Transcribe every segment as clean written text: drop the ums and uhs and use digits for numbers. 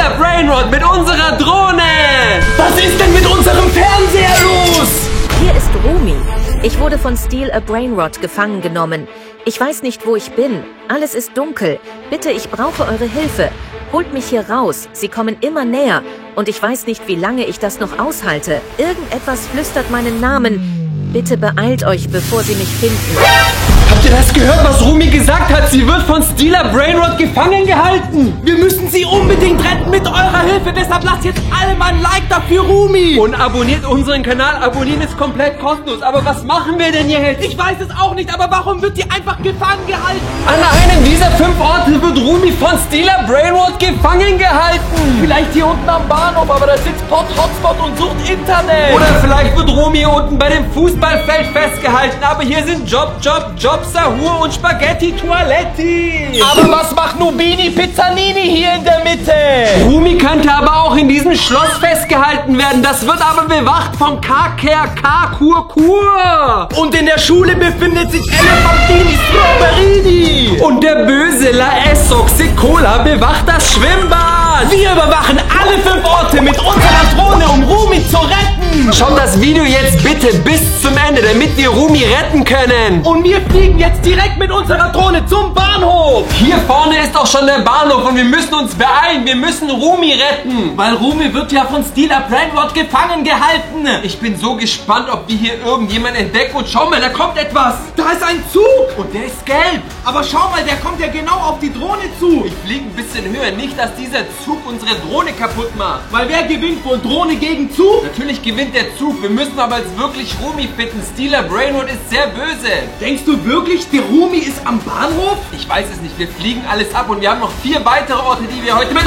Steeler Brainrot mit unserer Drohne. Was ist denn mit unserem Fernseher los? Hier ist Rumi. Ich wurde von Steeler Brainrot gefangen genommen. Ich weiß nicht, wo ich bin. Alles ist dunkel. Bitte, ich brauche eure Hilfe. Holt mich hier raus. Sie kommen immer näher. Und ich weiß nicht, wie lange ich das noch aushalte. Irgendetwas flüstert meinen Namen. Bitte beeilt euch, bevor sie mich finden. Habt ihr das gehört, was Rumi gesagt hat? Sie wird von Steeler Brainrot gefangen gehalten. Wir müssen sie unbedingt retten mit eurer Hilfe. Deshalb lasst jetzt alle mal ein Like dafür, Rumi. Und abonniert unseren Kanal. Abonnieren ist komplett kostenlos. Aber was machen wir denn jetzt? Ich weiß es auch nicht, aber warum wird sie einfach gefangen gehalten? An einem dieser 5 Orte wird Rumi von Steeler Brainrot gefangen gehalten. Vielleicht hier unten am Bahnhof, aber da sitzt Pod Hotspot und sucht Internet. Oder vielleicht wird Rumi unten bei dem Fußballfeld festgehalten. Aber hier sind Job, Sahur und Spaghetti Toaletti. Aber was macht Nubini Pizzanini hier in der Mitte? Rumi könnte aber auch in diesem Schloss festgehalten werden. Das wird aber bewacht vom KKK Kurkur. Und in der Schule befindet sich Elefantini Strawberrini. Und der böse La Essoxicola bewacht das Schwimmbad. Wir überwachen alle 5 Orte mit unserer Drohne, um Rumi zu retten. Schaut das Video jetzt bitte bis zum Ende, damit wir Rumi retten können. Und wir fliegen jetzt direkt mit unserer Drohne zum Bahnhof. Hier vorne ist auch schon der Bahnhof und wir müssen uns beeilen. Wir müssen Rumi retten. Weil Rumi wird ja von Steeler Brainrot gefangen gehalten. Ich bin so gespannt, ob wir hier irgendjemanden entdecken. Und schau mal, da kommt etwas. Da ist ein Zug. Und der ist gelb. Aber schau mal, der kommt ja genau auf die Drohne zu. Ich fliege ein bisschen höher. Nicht, dass dieser Zug unsere Drohne kaputt macht. Weil wer gewinnt wohl? Drohne gegen Zug? Natürlich gewinnt der Zug. Wir müssen aber jetzt wirklich Rumi finden. Steeler Brainrot ist sehr böse. Denkst du wirklich, der Rumi ist am Bahnhof? Ich weiß es nicht. Wir fliegen alles ab und wir haben noch 4 weitere Orte, die wir heute mit...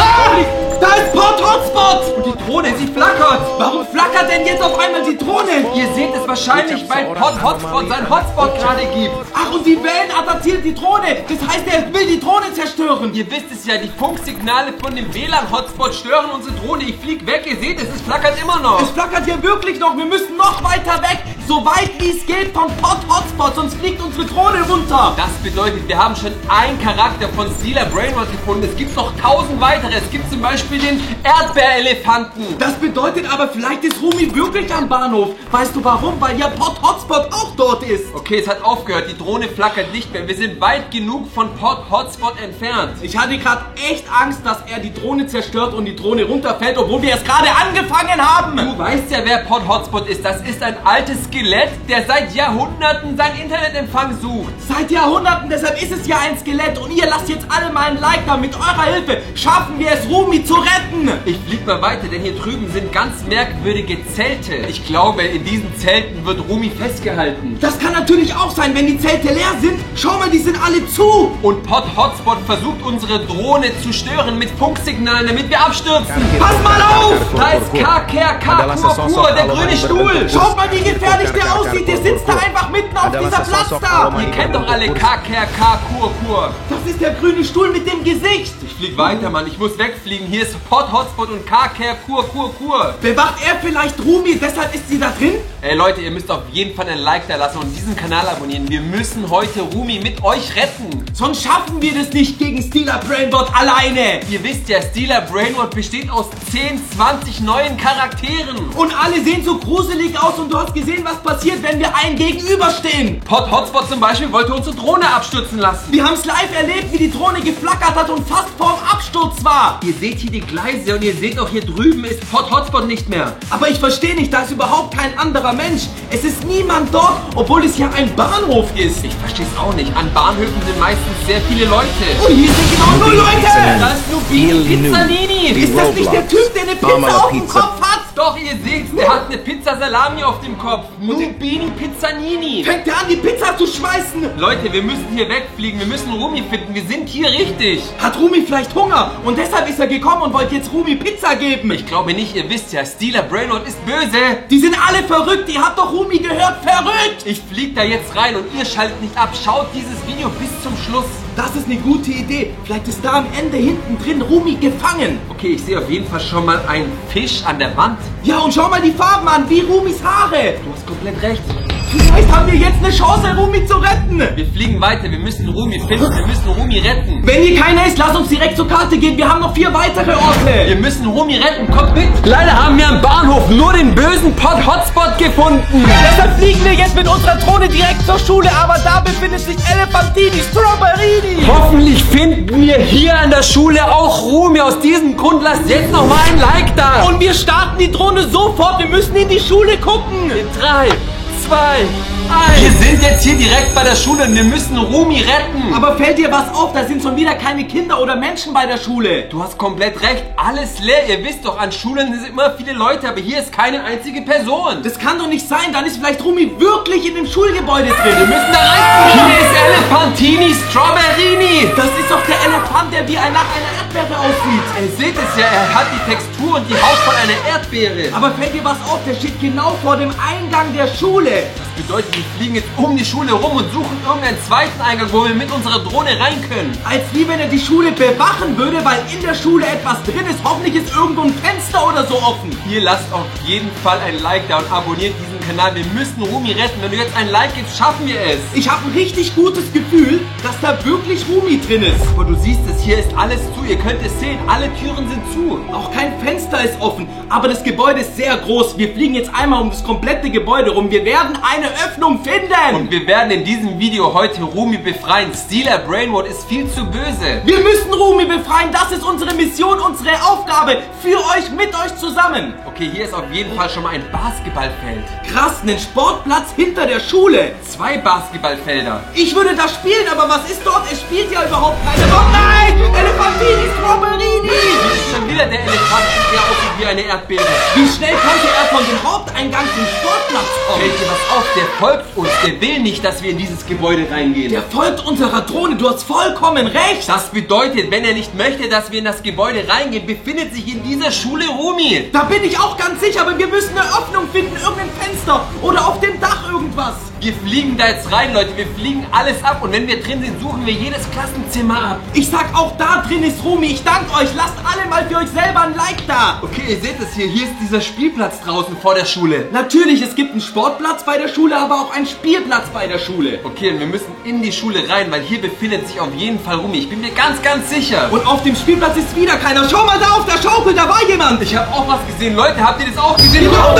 Da ist Pod Hotspot! Und die Drohne, sie flackert. Warum flackert denn jetzt auf einmal die Drohne? Ihr seht es wahrscheinlich, weil Pod Hotspot seinen Hotspot gerade gibt. Ach, und die Wellen attackieren die Drohne. Das heißt, er will die Drohne zerstören. Ihr wisst es ja, die Funksignale von dem WLAN-Hotspot stören unsere Drohne. Ich flieg weg, ihr seht es, es flackert immer noch. Es flackert hier wirklich noch. Wir müssen noch weiter weg. So weit wie es geht von Pod Hotspot, sonst fliegt unsere Drohne runter. Das bedeutet, wir haben schon einen Charakter von Steeler Brainrot gefunden. Es gibt noch 1000 weitere. Es gibt zum Beispiel den Erdbeerelefanten. Das bedeutet aber, vielleicht ist Rumi wirklich am Bahnhof. Weißt du warum? Weil ja Pod Hotspot auch dort ist. Okay, es hat aufgehört. Die Drohne flackert nicht mehr. Wir sind weit genug von Pod Hotspot entfernt. Ich hatte gerade echt Angst, dass er die Drohne zerstört und die Drohne runterfällt, obwohl wir es gerade angefangen haben. Du weißt ja, wer Pod Hotspot ist. Das ist ein altes Skelett, der seit Jahrhunderten seinen Internetempfang sucht. Seit Jahrhunderten, deshalb ist es ja ein Skelett. Und ihr lasst jetzt alle mal ein Like da. Mit eurer Hilfe schaffen wir es, Rumi zu retten. Ich flieg mal weiter, denn hier drüben sind ganz merkwürdige Zelte. Ich glaube, in diesen Zelten wird Rumi festgehalten. Das kann natürlich auch sein, wenn die Zelte leer sind. Schau mal, die sind alle zu. Und Pod Hotspot versucht, unsere Drohne zu stören mit Funksignalen, damit wir abstürzen. Pass mal auf! Da ist KKK Kurkur, der grüne Stuhl. Schaut mal, wie gefährlich der aussieht. Der sitzt da einfach mitten auf dieser Platz da. Ihr kennt doch alle KKK Kurkur. Das ist der grüne Stuhl mit dem Gesicht. Ich flieg weiter, Mann. Ich muss wegfliegen. Hier ist Pod Hotspot und KKK Kurkur. Bewacht er vielleicht Rumi? Deshalb ist sie da drin? Ey Leute, ihr müsst auf jeden Fall ein Like da lassen und diesen Kanal abonnieren. Wir müssen heute Rumi mit euch retten. Sonst schaffen wir das nicht gegen Steeler Brainrot alleine. Ihr wisst ja, Steeler Brainrot besteht aus 10, 20 neuen Charakteren. Und alle sehen so gruselig aus und du hast gesehen, was passiert, wenn wir einen gegenüberstehen. Pod Hotspot zum Beispiel wollte unsere Drohne abstürzen lassen. Wir haben es live erlebt, wie die Drohne geflackert hat und fast vorm Absturz war. Ihr seht hier die Gleise und ihr seht auch hier drüben ist Pod Hotspot nicht mehr. Aber ich verstehe nicht, da ist überhaupt kein anderer Mensch. Es ist niemand dort, obwohl es ja ein Bahnhof ist. Ich verstehe es auch nicht. An Bahnhöfen sind meistens sehr viele Leute. Und hier sind genau 0 Leute. Da ist Nubini Pizzanini. Ist das nicht der Typ, der eine Pizza auf dem Kopf hat? Doch, ihr seht's, der hat eine Pizza Salami auf dem Kopf. Nubini Pizzanini. Fängt er an, die Pizza zu schmeißen? Leute, wir müssen hier wegfliegen. Wir müssen Rumi finden. Wir sind hier richtig. Hat Rumi vielleicht Hunger? Und deshalb ist er gekommen und wollte jetzt Rumi Pizza geben. Ich glaube nicht, ihr wisst ja, Steeler Brainrot ist böse. Die sind alle verrückt. Ihr habt doch Rumi gehört. Verrückt. Ich flieg da jetzt rein und ihr schaltet nicht ab. Schaut dieses Video bis zum Schluss. Das ist eine gute Idee. Vielleicht ist da am Ende hinten drin Rumi gefangen. Okay, ich sehe auf jeden Fall schon mal einen Fisch an der Wand. Ja, und schau mal die Farben an, wie Rumis Haare. Du hast komplett recht. Vielleicht haben wir jetzt eine Chance, Rumi zu retten. Wir fliegen weiter, wir müssen Rumi finden, wir müssen Rumi retten. Wenn hier keiner ist, lass uns direkt zur Karte gehen. Wir haben noch 4 weitere Orte. Wir müssen Rumi retten, kommt mit. Leider haben wir am Bahnhof nur den bösen Pod-Hotspot gefunden. Deshalb fliegen wir jetzt mit unserer Drohne direkt zur Schule, aber da befindet sich Elefantini Strawberrini. Hoffentlich finden wir hier an der Schule auch Rumi. Aus diesem Grund lasst jetzt noch mal ein Like da. Und wir starten die Drohne sofort. Wir müssen in die Schule gucken. In 3, 2, 1. Wir sind jetzt hier direkt bei der Schule und wir müssen Rumi retten. Aber fällt dir was auf? Da sind schon wieder keine Kinder oder Menschen bei der Schule. Du hast komplett recht. Alles leer. Ihr wisst doch, an Schulen sind immer viele Leute, aber hier ist keine einzige Person. Das kann doch nicht sein. Dann ist vielleicht Rumi wirklich in dem Schulgebäude drin. Wir müssen da rein. Hier ist Elefantini Strawberrini. Das ist doch der Elefant, der wie nach einer Erdbeere aussieht. Ihr seht es ja, er hat die Textur und die Haut von einer Erdbeere. Aber fällt dir was auf? Der steht genau vor dem Eingang der Schule. Das bedeutet, wir fliegen jetzt um die Schule rum und suchen irgendeinen zweiten Eingang, wo wir mit unserer Drohne rein können. Als wie wenn er die Schule bewachen würde, weil in der Schule etwas drin ist. Hoffentlich ist irgendwo ein Fenster oder so offen. Hier lasst auf jeden Fall ein Like da und abonniert diesen Kanal. Wir müssen Rumi retten. Wenn du jetzt ein Like gibst, schaffen wir es. Ich habe ein richtig gutes Gefühl, dass da wirklich Rumi drin ist. Aber du siehst es, hier ist alles zu. Ihr könnt es sehen, alle Türen sind zu. Auch kein Fenster ist offen, aber das Gebäude ist sehr groß. Wir fliegen jetzt einmal um das komplette Gebäude rum. Wir werden eine Öffnung finden. Und wir werden in diesem Video heute Rumi befreien. Steeler Brainrot ist viel zu böse. Wir müssen Rumi befreien. Das ist unsere Mission, unsere Aufgabe. Für euch, mit euch zusammen. Okay, hier ist auf jeden Fall schon mal ein Basketballfeld. Krass, ein Sportplatz hinter der Schule. 2 Basketballfelder. Ich würde da spielen, aber was ist dort? Es spielt ja überhaupt keiner. Oh nein! Elefantini Strawberrini! Hier ist schon wieder der Elefant, der aussieht wie eine Erdbeere. Wie schnell konnte er von dem Haupteingang zum Sportplatz kommen? Fällt dir was auf? Der folgt uns. Der will nicht, dass wir in dieses Gebäude reingehen. Der folgt unserer Drohne. Du hast vollkommen recht. Das bedeutet, wenn er nicht möchte, dass wir in das Gebäude reingehen, befindet sich in dieser Schule Rumi. Da bin ich auch ganz sicher, aber wir müssen eine Öffnung finden, irgendein Fenster oder auf dem Dach irgendwas. Wir fliegen da jetzt rein, Leute. Wir fliegen alles ab und wenn wir drin sind, suchen wir jedes Klassenzimmer ab. Ich sag auch, da drin ist Rumi. Ich danke euch. Lasst alle mal für euch selber ein Like da. Okay, ihr seht es hier. Hier ist dieser Spielplatz draußen vor der Schule. Natürlich, es gibt einen Sportplatz bei der Schule, aber auch einen Spielplatz bei der Schule. Okay, und wir müssen in die Schule rein, weil hier befindet sich auf jeden Fall Rumi. Ich bin mir ganz, ganz sicher. Und auf dem Spielplatz ist wieder keiner. Schau mal da auf der Schaukel, da war jemand. Ich habe auch was gesehen. Leute, habt ihr das auch gesehen? Wow,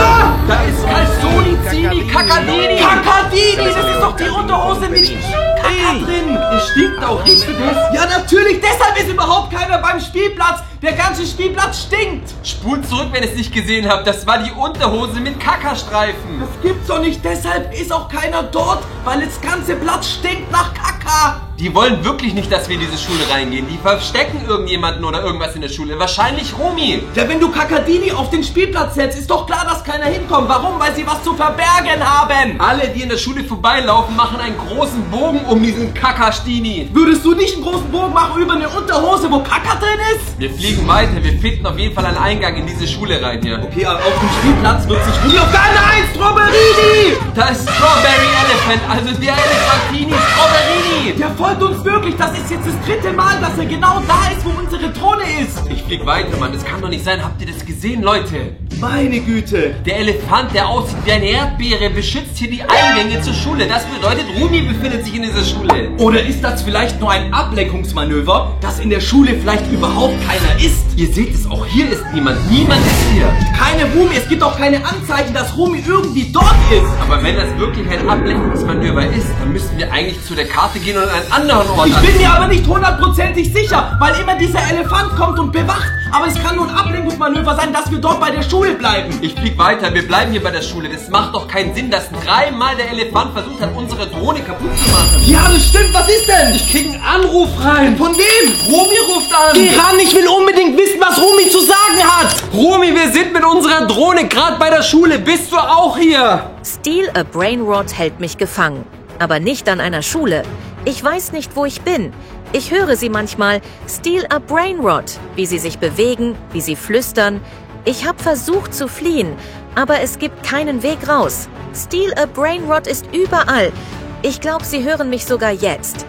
da ist Calzoni, Kakadini. Kakadini, das ist doch die Unterhose mit Kaka drin. Das stinkt auch. Riechst du das? Ja, natürlich. Deshalb ist überhaupt keiner beim Spielplatz. Der ganze Spielplatz stinkt. Spult zurück, wenn ihr es nicht gesehen habt. Das war die Unterhose mit Kakastreifen. Das gibt's doch nicht. Deshalb ist auch keiner dort, weil das ganze Platz stinkt nach Kaka. Die wollen wirklich nicht, dass wir in diese Schule reingehen. Die verstecken irgendjemanden oder irgendwas in der Schule. Wahrscheinlich Rumi. Ja, wenn du Kakadini auf den Spielplatz setzt, ist doch klar, dass keiner hinkommt. Warum? Weil sie was zu verbergen haben. Alle, die in der Schule vorbeilaufen, machen einen großen Bogen um diesen Kakastini. Würdest du nicht einen großen Bogen machen über eine Unterhose, wo Kaka drin ist? Wir fliegen weiter. Wir finden auf jeden Fall einen Eingang in diese Schule rein hier. Okay, aber auf dem Spielplatz wird sich Rumi auf Nein, Strawberrini! Da ist Strawberry Elephant, also der Elefantini Strawberrini. Der folgt uns wirklich. Das ist jetzt das 3. Mal, dass er genau da ist, wo unsere Drohne ist. Ich flieg weiter, Mann. Das kann doch nicht sein. Habt ihr das gesehen, Leute? Meine Güte. Der Elefant, der aussieht wie eine Erdbeere, beschützt hier die Eingänge zur Schule. Das bedeutet, Rumi befindet sich in dieser Schule. Oder ist das vielleicht nur ein Ablenkungsmanöver, dass in der Schule vielleicht überhaupt keiner ist? Ihr seht es, auch hier ist niemand. Niemand ist hier. Keine Rumi. Es gibt auch keine Anzeichen, dass Rumi irgendwie dort ist. Aber wenn das wirklich ein Ablenkungsmanöver ist, dann müssten wir eigentlich zu der Karte gehen und an einen anderen Ort. Ich bin mir aber nicht 100%ig sicher, weil immer dieser Elefant kommt und bewacht. Aber es kann nur ein Ablenkungsmanöver sein, dass wir dort bei der Schule bleiben. Ich flieg weiter, wir bleiben hier bei der Schule. Das macht doch keinen Sinn, dass 3-mal der Elefant versucht hat, unsere Drohne kaputt zu machen. Ja, das stimmt. Was ist denn? Ich krieg einen Anruf rein. Von wem? Rumi ruft an. Geh ran, ich will unbedingt wissen, was Rumi zu sagen hat. Rumi, wir sind mit unserer Drohne gerade bei der Schule. Bist du auch hier? Steal a Brainrot hält mich gefangen. Aber nicht an einer Schule. Ich weiß nicht, wo ich bin. Ich höre sie manchmal, Steal a Brainrot, wie sie sich bewegen, wie sie flüstern. Ich habe versucht zu fliehen, aber es gibt keinen Weg raus. Steal a Brainrot ist überall. Ich glaube, sie hören mich sogar jetzt.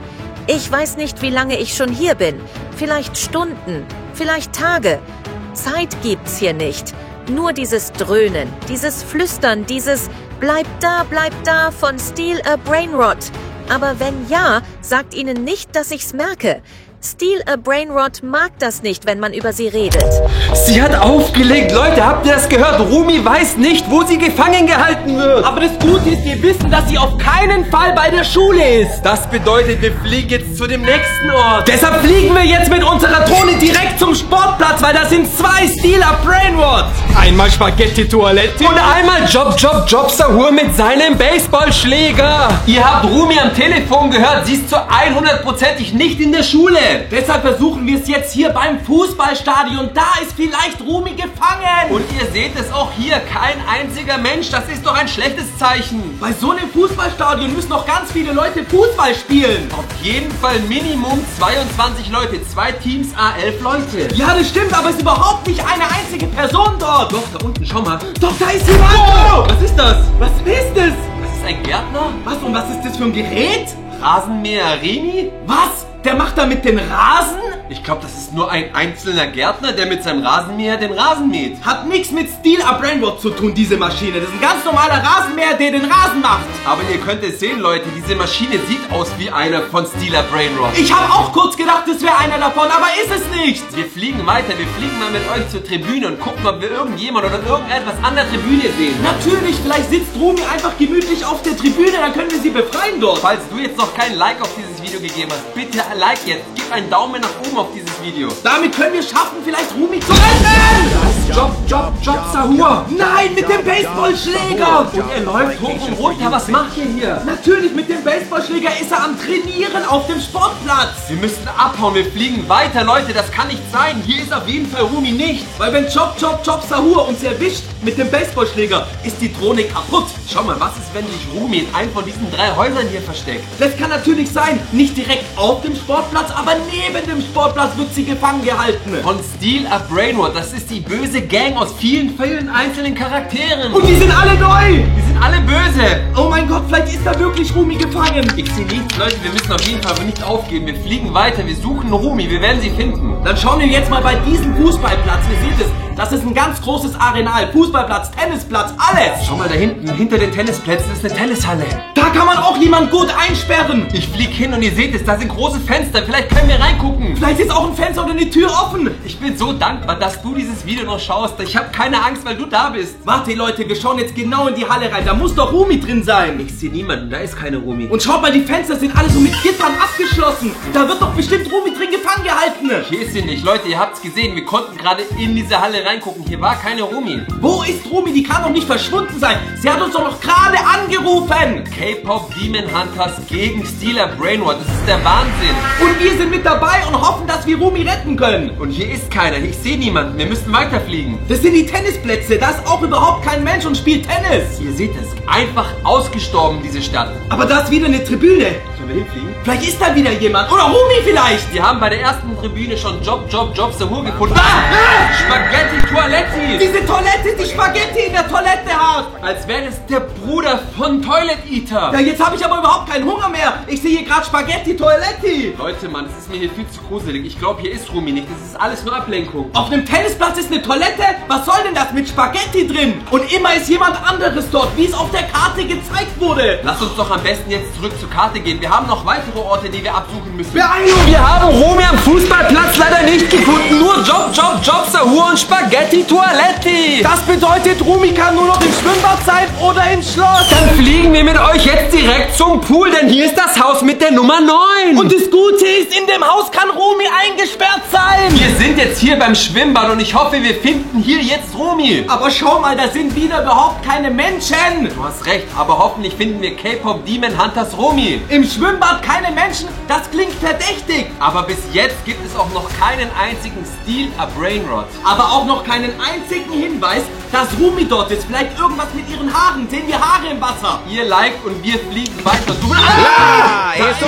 Ich weiß nicht, wie lange ich schon hier bin. Vielleicht Stunden, vielleicht Tage. Zeit gibt's hier nicht. Nur dieses Dröhnen, dieses Flüstern, dieses Bleibt da von Steal a Brainrot. Aber wenn ja, sagt ihnen nicht, dass ich's merke. Steal a Brainrot mag das nicht, wenn man über sie redet. Sie hat aufgelegt. Leute, habt ihr das gehört? Rumi weiß nicht, wo sie gefangen gehalten wird. Aber das Gute ist, wir wissen, dass sie auf keinen Fall bei der Schule ist. Das bedeutet, wir fliegen jetzt zu dem nächsten Ort. Deshalb fliegen wir jetzt mit unserer Drohne direkt zum Sportplatz, weil da sind 2 Steal a Brainrots. Einmal Spaghetti-Toilette Und einmal Job Sahur mit seinem Baseballschläger. Ihr habt Rumi am Telefon gehört. Sie ist zu 100%ig nicht in der Schule. Deshalb versuchen wir es jetzt hier beim Fußballstadion. Da ist vielleicht Rumi gefangen. Und ihr seht es auch hier. Kein einziger Mensch. Das ist doch ein schlechtes Zeichen. Bei so einem Fußballstadion müssen noch ganz viele Leute Fußball spielen. Auf jeden Fall Minimum 22 Leute. 2 Teams, 11 Leute. Ja, das stimmt, aber es ist überhaupt nicht eine einzige Person dort. Doch, da unten, schau mal. Doch, da ist jemand. Oh, was ist das? Was ist das? Das ist ein Gärtner? Was? Und was ist das für ein Gerät? Rasenmäher Rini? Was? Der macht damit den Rasen? Ich glaube, das ist nur ein einzelner Gärtner, der mit seinem Rasenmäher den Rasen mäht. Hat nichts mit Steal a Brainrot zu tun, diese Maschine. Das ist ein ganz normaler Rasenmäher, der den Rasen macht. Aber ihr könnt es sehen, Leute, diese Maschine sieht aus wie einer von Steal a Brainrot. Ich habe auch kurz gedacht, das wäre einer davon, aber ist es nicht. Wir fliegen weiter, wir fliegen mal mit euch zur Tribüne und gucken, ob wir irgendjemand oder irgendetwas an der Tribüne sehen. Natürlich, vielleicht sitzt Rumi einfach gemütlich auf der Tribüne, dann können wir sie befreien dort. Falls du jetzt noch kein Like auf dieses Video gegeben hast, bitte like jetzt. Gib einen Daumen nach oben auf dieses Video. Damit können wir schaffen, vielleicht Rumi zu retten. Job Sahur. Nein, mit dem Baseballschläger. Und er läuft hoch und runter. Was macht ihr hier? Natürlich, mit dem Baseballschläger ist er am Trainieren auf dem Sportplatz. Wir müssen abhauen. Wir fliegen weiter, Leute. Das kann nicht sein. Hier ist auf jeden Fall Rumi nicht. Weil wenn Job Sahur uns erwischt mit dem Baseballschläger, ist die Drohne kaputt. Schau mal, was ist, wenn sich Rumi in einem von diesen 3 Häusern hier versteckt? Das kann natürlich sein. Nicht direkt auf dem Sportplatz, aber neben dem Sportplatz wird sie gefangen gehalten. Von Steal a Brainrot. Das ist die böse Gang aus vielen einzelnen Charakteren. Und die sind alle neu. Die sind alle böse. Oh mein Gott, vielleicht ist da wirklich Rumi gefangen. Ich sehe nichts, Leute. Wir müssen auf jeden Fall nicht aufgeben. Wir fliegen weiter. Wir suchen Rumi. Wir werden sie finden. Dann schauen wir jetzt mal bei diesem Fußballplatz. Ihr seht es, das ist ein ganz großes Arenal. Fußballplatz, Tennisplatz, alles. Schau mal da hinten. Hinter den Tennisplätzen ist eine Tennishalle. Da kann man auch jemand gut einsperren. Ich fliege hin und ihr seht es. Da sind große Fenster. Vielleicht können wir reingucken. Vielleicht ist auch ein Fenster oder eine Tür offen. Ich bin so dankbar, dass du dieses Video noch schaust. Ich habe keine Angst, weil du da bist. Warte, Leute, wir schauen jetzt genau in die Halle rein. Da muss doch Rumi drin sein. Ich sehe niemanden. Da ist keine Rumi. Und schaut mal, die Fenster sind alle so mit Gittern abgeschlossen. Da wird doch bestimmt Rumi drin gefangen gehalten. Hier ist sie nicht. Leute, ihr habt es gesehen. Wir konnten gerade in diese Halle reingucken. Hier war keine Rumi. Wo ist Rumi? Die kann doch nicht verschwunden sein. Sie hat uns doch noch gerade angerufen. K-Pop Demon Hunters gegen Steal a Brainrot. Das ist der Wahnsinn. Und wir sind mit dabei und hoffen, dass wir Rumi retten können. Und hier ist keiner. Ich sehe niemanden. Wir müssen weiterfliegen. Das sind die Tennisplätze. Da ist auch überhaupt kein Mensch und spielt Tennis. Ihr seht es. Einfach ausgestorben, diese Stadt. Aber da ist wieder eine Tribüne. Sollen wir hinfliegen? Vielleicht ist da wieder jemand. Oder Rumi vielleicht. Wir haben bei der ersten Tribüne schon Job Sahur gefunden. Spaghetti Toiletti. Diese Toilette, die Spaghetti in der Toilette hat. Als wäre es der Bruder von Toilet Eater. Ja, jetzt habe ich aber überhaupt keinen Hunger mehr. Ich sehe hier gerade Spaghetti Toiletti. Leute, Mann, das ist mir hier viel zu gruselig. Ich glaube, hier ist Rumi nicht. Das ist alles nur Ablenkung. Auf einem Tennisplatz ist eine Toilette? Was soll denn das mit Spaghetti drin? Und immer ist jemand anderes dort, wie es auf der Karte gezeigt wurde. Lass uns doch am besten jetzt zurück zur Karte gehen. Wir haben noch weitere Orte, die wir absuchen müssen. Beeilung! Wir haben Rumi am Fußballplatz leider nicht gefunden. Nur Job Sahur und Spaghetti Toiletti. Das bedeutet, Rumi kann nur noch im Schwimmbad sein oder im Schloss. Dann fliegen wir mit euch jetzt direkt zum Pool, denn hier ist das Haus mit der Nummer 9. Und das Gute ist, in dem Haus kann Rumi eingesperrt sein. Wir sind jetzt hier beim Schwimmbad und ich hoffe, wir finden hier jetzt Rumi. Aber schau mal, da sind wieder überhaupt keine Menschen. Du hast recht, aber hoffentlich finden wir K-Pop Demon Hunters Rumi. Im Schwimmbad keine Menschen, das klingt verdächtig. Aber bis jetzt gibt es auch noch keinen einzigen Steal a Brainrot. Aber auch noch keinen einzigen Hinweis, dass Rumi dort ist. Vielleicht irgendwas mit ihren Haaren. Sehen wir Haare im Wasser? Ihr liked und wir fliegen weiter. Das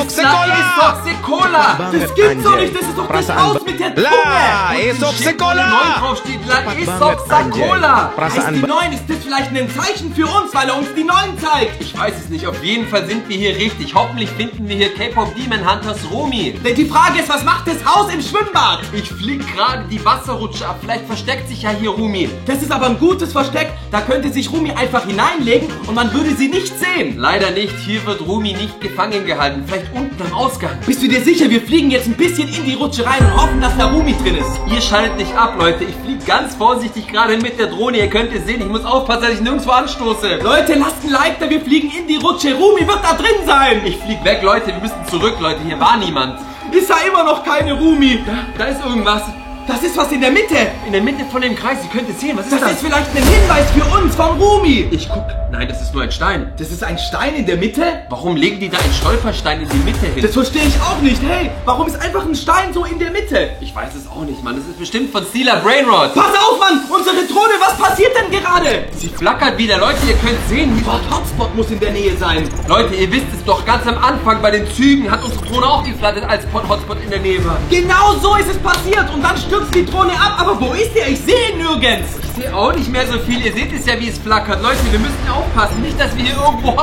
gibt's doch nicht. Das ist doch das Haus mit der Zunge. Cola 9 draufsteht. La Isopsa-Cola. Ist die 9, ist das vielleicht ein Zeichen für uns, weil er uns die 9 zeigt? Ich weiß es nicht, auf jeden Fall sind wir hier richtig. Hoffentlich finden wir hier K-Pop Demon Hunters Rumi. Denn die Frage ist, was macht das Haus im Schwimmbad? Ich flieg gerade die Wasserrutsche ab. Vielleicht versteckt sich ja hier Rumi. Das ist aber ein gutes Versteck. Da könnte sich Rumi einfach hineinlegen und man würde sie nicht sehen. Leider nicht. Hier wird Rumi nicht gefangen gehalten. Vielleicht unten am Ausgang. Bist du dir sicher, wir fliegen jetzt ein bisschen in die Rutsche rein und hoffen, dass da Rumi drin ist? Ihr schaltet nicht ab, Leute. Ich fliege ganz vorsichtig gerade mit der Drohne. Ihr könnt es sehen. Ich muss aufpassen, dass ich nirgendwo anstoße. Leute, lasst ein Like da. Wir fliegen in die Rutsche. Rumi wird da drin sein. Ich flieg weg, Leute. Wir müssen zurück, Leute. Hier war niemand. Ist da immer noch keine Rumi? Da ist irgendwas. Das ist was in der Mitte. In der Mitte von dem Kreis. Ihr könnt es sehen. Was ist das? Das ist vielleicht ein Hinweis für uns von Rumi. Ich guck. Nein, das ist nur ein Stein. Das ist ein Stein in der Mitte? Warum legen die da einen Stolperstein in die Mitte hin? Das verstehe ich auch nicht. Hey, warum ist einfach ein Stein so in der Mitte? Ich weiß es auch nicht, Mann. Das ist bestimmt von Steeler Brainrod. Pass auf, Mann! Unsere Drohne, was passiert denn gerade? Sie flackert wieder. Leute, ihr könnt sehen. Port Hotspot muss in der Nähe sein. Leute, ihr wisst es doch, ganz am Anfang bei den Zügen hat unsere Drohne auch geflattert, als Port Hotspot in der Nähe war. Genau so ist es passiert. Und dann stürzt die Drohne ab. Aber wo ist der? Ich sehe ihn nirgends. Ich sehe auch nicht mehr so viel. Ihr seht es ja, wie es flackert. Leute, wir müssen aufpassen. Nicht, dass wir hier irgendwo...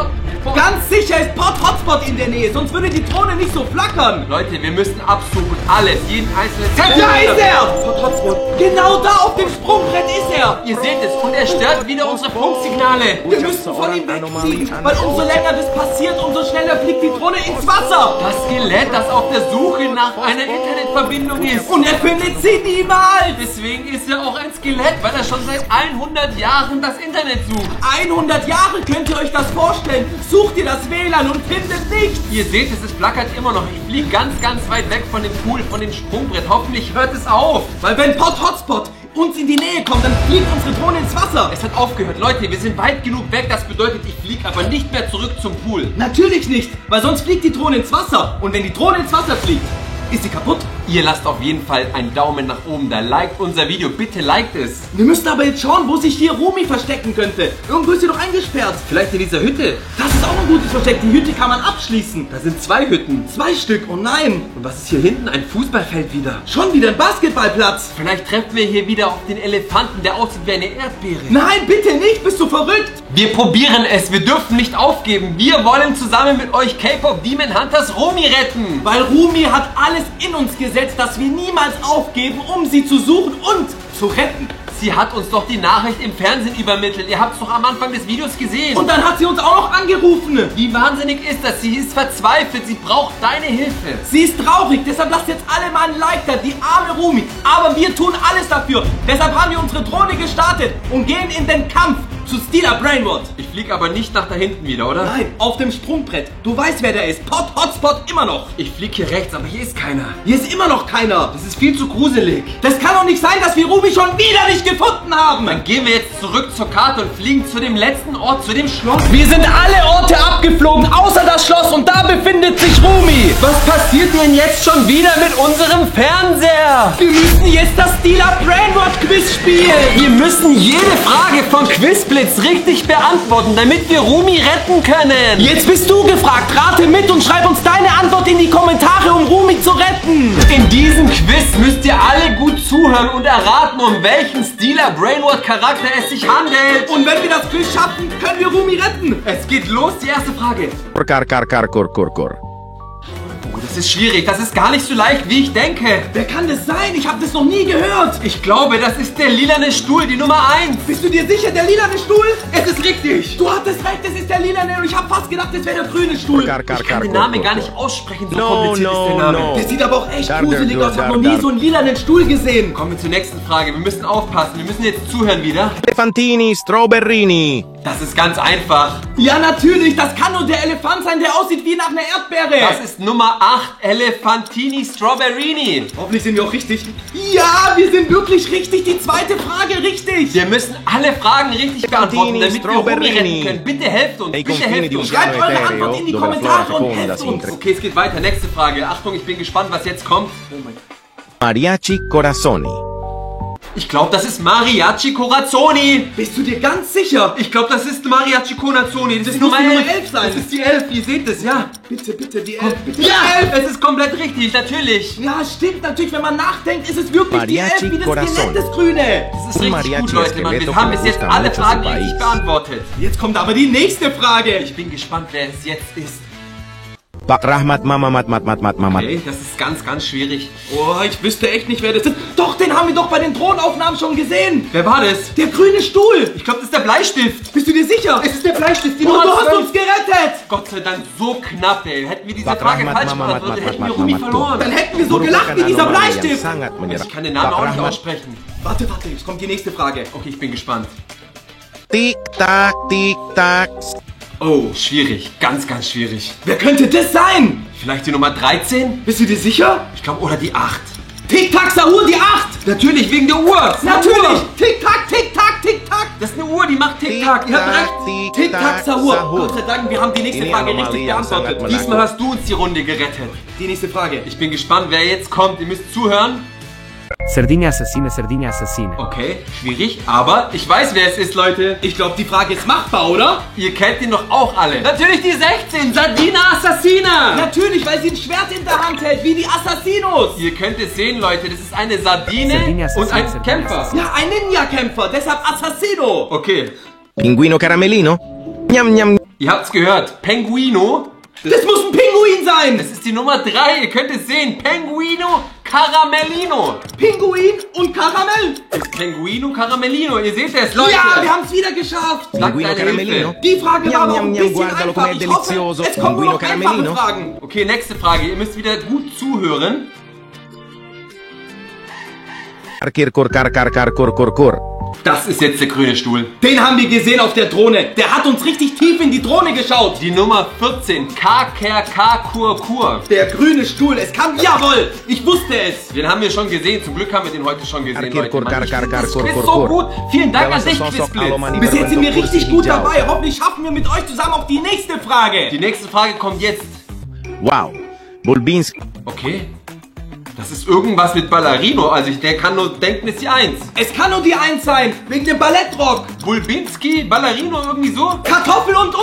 Ganz sicher ist Port Hotspot in der Nähe. Sonst würde die Drohne nicht so flackern. Leute, wir müssen absuchen. Alles. Jeden einzelnen... Da ist er! Port Hotspot. Genau da auf dem Sprungbrett ist er. Ihr seht es. Und er stört wieder unsere Funksignale. Wir müssen von ihm wegfliegen. Weil umso länger das passiert, umso schneller fliegt die Drohne ins Wasser. Das Skelett, das auf der Suche nach einer Internetverbindung ist. Und er findet sie niemals. Deswegen ist er auch ein Skelett, weil er schon seit 100 Jahren das Internet sucht. 100 Jahre, könnt ihr euch das vorstellen? Sucht ihr das WLAN und findet nichts. Ihr seht es, es flackert immer noch. Ich fliege ganz, ganz weit weg von dem Pool, von dem Sprungbrett. Hoffentlich hört es auf. Weil wenn Port Hotspot uns in die Nähe kommt, dann fliegt unsere Drohne ins Wasser. Es hat aufgehört. Leute, wir sind weit genug weg. Das bedeutet, ich fliege aber nicht mehr zurück zum Pool. Natürlich nicht, weil sonst fliegt die Drohne ins Wasser. Und wenn die Drohne ins Wasser fliegt, ist sie kaputt. Ihr lasst auf jeden Fall einen Daumen nach oben da. Liked unser Video. Bitte liked es. Wir müssen aber jetzt schauen, wo sich hier Rumi verstecken könnte. Irgendwo ist sie doch eingesperrt. Vielleicht in dieser Hütte. Das ist auch ein gutes Versteck. Die Hütte kann man abschließen. Da sind 2 Hütten. 2 Stück. Oh nein. Und was ist hier hinten? Ein Fußballfeld wieder. Schon wieder ein Basketballplatz. Vielleicht treffen wir hier wieder auf den Elefanten, der aussieht wie eine Erdbeere. Nein, bitte nicht. Bist du verrückt? Wir probieren es. Wir dürfen nicht aufgeben. Wir wollen zusammen mit euch K-Pop Demon Hunters Rumi retten. Weil Rumi hat alles in uns gesetzt, dass wir niemals aufgeben, um sie zu suchen und zu retten. Sie hat uns doch die Nachricht im Fernsehen übermittelt. Ihr habt es doch am Anfang des Videos gesehen. Und dann hat sie uns auch noch angerufen. Wie wahnsinnig ist das? Sie ist verzweifelt. Sie braucht deine Hilfe. Sie ist traurig. Deshalb lasst jetzt alle mal ein Like da. Die arme Rumi. Aber wir tun alles dafür. Deshalb haben wir unsere Drohne gestartet und gehen in den Kampf zu Steeler Brainrod. Ich fliege aber nicht nach da hinten wieder, oder? Nein, auf dem Sprungbrett. Du weißt, wer der ist. Port Hotspot immer noch. Ich fliege hier rechts, aber hier ist keiner. Hier ist immer noch keiner. Das ist viel zu gruselig. Das kann doch nicht sein, dass wir Rumi schon wieder nicht gefunden haben. Dann gehen wir jetzt zurück zur Karte und fliegen zu dem letzten Ort, zu dem Schloss. Wir sind alle Orte abgeflogen, außer das Schloss, und da befindet sich Rumi. Was passiert denn jetzt schon wieder mit unserem Fernseher? Wir müssen jetzt das Steeler Brainrod Quiz spielen. Wir müssen jede Frage von Quizblitz richtig beantworten, damit wir Rumi retten können. Jetzt bist du gefragt. Rate mit und schreib uns deine Antwort in die Kommentare, um Rumi zu retten. In diesem Quiz müsst ihr alle gut zuhören und erraten, um welchen Steeler Brainrod Charakter es sich handelt. Und wenn wir das Quiz schaffen, können wir Rumi retten. Es geht los, die erste Frage. Oh, das ist schwierig. Das ist gar nicht so leicht, wie ich denke. Wer kann das sein? Ich habe das noch nie gehört. Ich glaube, das ist der lilane Stuhl, die Nummer 1. Bist du dir sicher, der lilane Stuhl? Es ist richtig. Du hattest recht, es ist der lilane und ich habe fast gedacht, es wäre der grüne Stuhl. Ich kann den Namen gar nicht aussprechen, so kompliziert ist der Name. Der sieht aber auch echt gruselig aus. Ich habe noch nie so einen lilanen Stuhl gesehen. Kommen wir zur nächsten Frage. Wir müssen aufpassen. Wir müssen jetzt zuhören wieder. Elefantini, Strawberrini. Das ist ganz einfach. Ja, natürlich. Das kann nur der Elefant sein, der aussieht wie nach einer Erdbeere. Das ist Nummer 8, Elefantini Strawberrini. Hoffentlich sind wir auch richtig. Ja, wir sind wirklich richtig. Die zweite Frage richtig. Wir müssen alle Fragen richtig beantworten, damit wir Rumi retten können. Bitte helft uns. Bitte helft uns. Schreibt eure Antwort in die Kommentare und helft uns. Okay, es geht weiter. Nächste Frage. Achtung, ich bin gespannt, was jetzt kommt. Oh mein Gott. Mariachi Corazzoni. Ich glaube, das ist Mariachi Corazzoni. Bist du dir ganz sicher? Ich glaube, das ist Mariachi Corazzoni. Das ist muss Nummer die 11. Nummer 11 sein. Das ist die 11, ihr seht es, ja. Bitte, bitte, die 11. Bitte Ja, die 11. es ist komplett richtig, natürlich. Ja, stimmt natürlich. Wenn man nachdenkt, ist es wirklich Mariachi die 11 wie das Corazon. Skelett, das Grüne. Das ist richtig Mariachi gut, Leute, Mann. Wir Esqueleto haben bis que jetzt gusta alle mucho Fragen su richtig país. beantwortet. Jetzt kommt aber die nächste Frage. Ich bin gespannt, wer es jetzt ist. Pak Rahmat Mamat. Okay, das ist ganz, ganz schwierig. Oh, ich wüsste echt nicht, wer das ist. Doch, den haben wir doch bei den Drohnenaufnahmen schon gesehen. Wer war das? Der grüne Stuhl. Ich glaube, das ist der Bleistift. Bist du dir sicher? Es ist der Bleistift, die Oh, Nummer du hast 12. uns gerettet. Gott sei Dank, so knapp, ey. Hätten wir diese Pak Frage Rahmat falsch Mamat beantwortet, hätten wir Rumi verloren. Dann hätten wir so gelacht wie dieser Bleistift. Ich kann den Namen auch nicht aussprechen. Warte, jetzt kommt die nächste Frage. Okay, ich bin gespannt. Tic tac, tic tac. Oh, schwierig. Ganz, ganz schwierig. Wer könnte das sein? Vielleicht die Nummer 13? Bist du dir sicher? Ich glaube, oder die 8. Tic-Tac, Sahur, die 8. Natürlich, wegen der Uhr. Das ist eine Natürlich. Uhr. Tic-Tac, Tic-Tac, Tic-Tac. Das ist eine Uhr, die macht Tick-Tack. Ihr habt recht. Tic-Tac, Sahur. Gott sei Dank, wir haben die nächste Frage richtig beantwortet. Diesmal hast du uns die Runde gerettet. Die nächste Frage. Ich bin gespannt, wer jetzt kommt. Ihr müsst zuhören. Sardina assassina, Sardina assassina. Okay, schwierig, aber ich weiß, wer es ist, Leute. Ich glaube, die Frage ist machbar, oder? Ihr kennt ihn doch auch alle. Natürlich die 16, Sardina Assassina. Natürlich, weil sie ein Schwert in der Hand hält, wie die Assassinos. Ihr könnt es sehen, Leute, das ist eine Sardine Sardina Assassina, und ein Sardina Kämpfer. Assassina. Ja, ein Ninja-Kämpfer, deshalb Assassino. Okay, Pinguino caramellino. Ñam ñam. ihr habt's gehört. Penguino. Das muss ein Pinguin sein. Das ist die Nummer 3, ihr könnt es sehen. Penguino Caramellino. Pinguin und Karamell. Das ist Penguino Caramellino, ihr seht es, Leute. Ja, wir haben es wieder geschafft. Dank Pinguino deiner caramellino. Hilfe. Die Frage war aber auch ein Ñam, ñam, bisschen guardalo einfach. com'è Ich hoffe, delizioso. es kommen nur noch Pinguino einfache caramellino. Fragen. Okay, nächste Frage. Ihr müsst wieder gut zuhören. Kir. Das ist jetzt der grüne Stuhl. Den haben wir gesehen auf der Drohne. Der hat uns richtig tief in die Drohne geschaut. Die Nummer 14, KKK-Kur-Kur. Der grüne Stuhl, es kam... Jawohl, ich wusste es. Den haben wir schon gesehen. Zum Glück haben wir den heute schon gesehen, Leute. Kur, Mann, ich kar, find kar, das kur, Quiz kur, so kur. gut. Vielen Dank an dich, Sono Quizblitz. Alomani Bis jetzt sind wir Kursi richtig gut Ciao. dabei. Hoffentlich schaffen wir mit euch zusammen auch die nächste Frage. Die nächste Frage kommt jetzt. Wow. Bulbinski. Okay. Das ist irgendwas mit Ballerino. Also der kann nur denken, ist die 1. Es kann nur die 1 sein, wegen dem Ballettrock. Bulbinski, Ballerino, irgendwie so. Kartoffel und.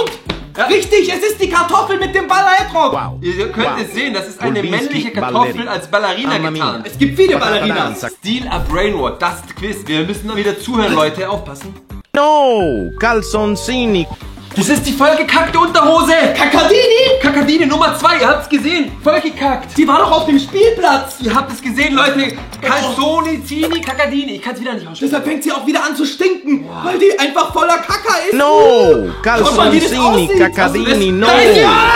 Ja. Richtig, es ist die Kartoffel mit dem Ballettrock. Wow. Ihr könnt Wow. es sehen, das ist eine Bulbinski, männliche Kartoffel Ballerina. als Ballerina Mamma mia. getarnt. Es gibt viele Ballerinas. Steal a Brainword, das Quiz. Wir müssen mal wieder zuhören, Leute. Aufpassen. No. Calzoncini. Das ist die vollgekackte Unterhose. Kakadini? Kakadine Nummer 2, ihr habt's gesehen. Vollgekackt. Die war doch auf dem Spielplatz. Ihr habt es gesehen, Leute. Calzoni, Zini, Kakadini. Ich kann's wieder nicht aussprechen. Deshalb fängt sie auch wieder an zu stinken, weil die einfach voller Kaka ist. No. Schaut mal, wie das Calzoncini. aussieht. Cacadini. No. Ja.